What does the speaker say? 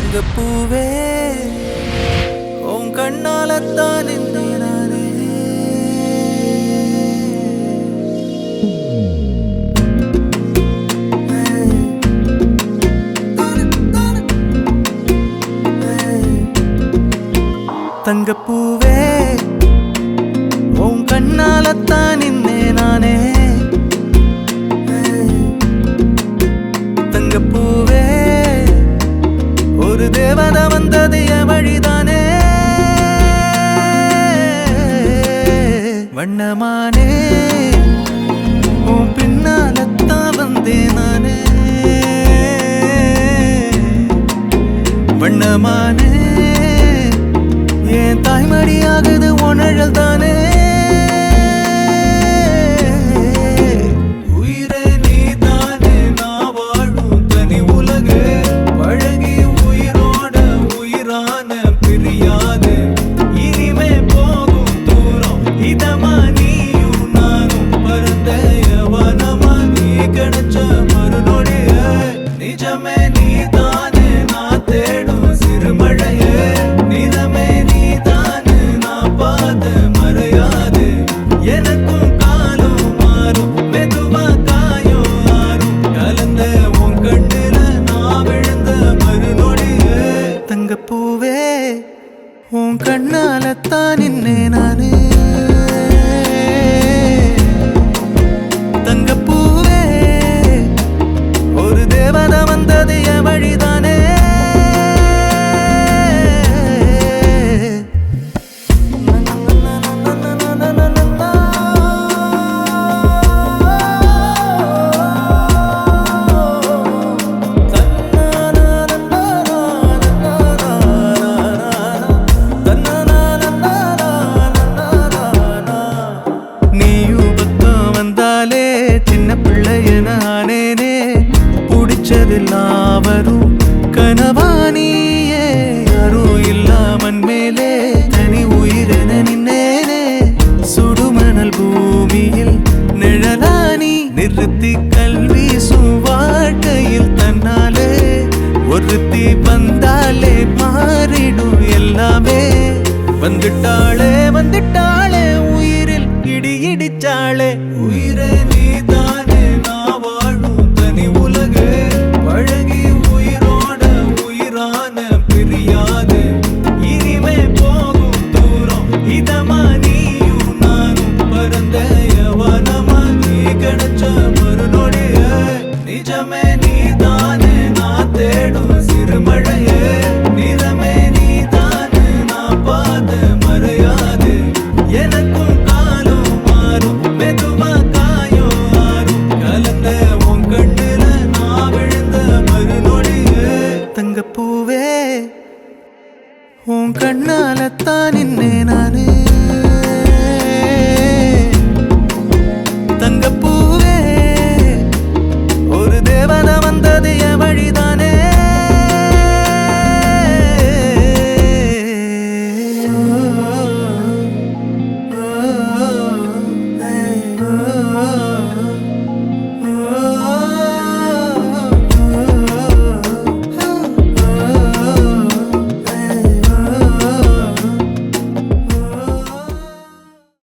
பூவே உன் கண்ணாலத்தான் நானே தங்கப்பூவே உன் கண்ணாலத்தான் நானே தங்கப்பூவே ஒரு தேவதை வந்தது என் வழிதானே வண்ணமானே உன் பின்னாலத்தான் வந்தேன் நானே வண்ணமானே என் தாய்மடியாகுது உணழல் தானே பூவே உன் கண்ணாலத்தான் நானே தங்கப்பூவே ஒரு தேவதை வந்தது என் வழிதானே நானேனே புடிச்சதெல்லாம் வரும் கனவானியே யாரும் இல்லாமன் மேலே தனி உயிரென நின்னேனே சுடுமணல் பூமியில் நிழலானி நிறுத்தி கல்வி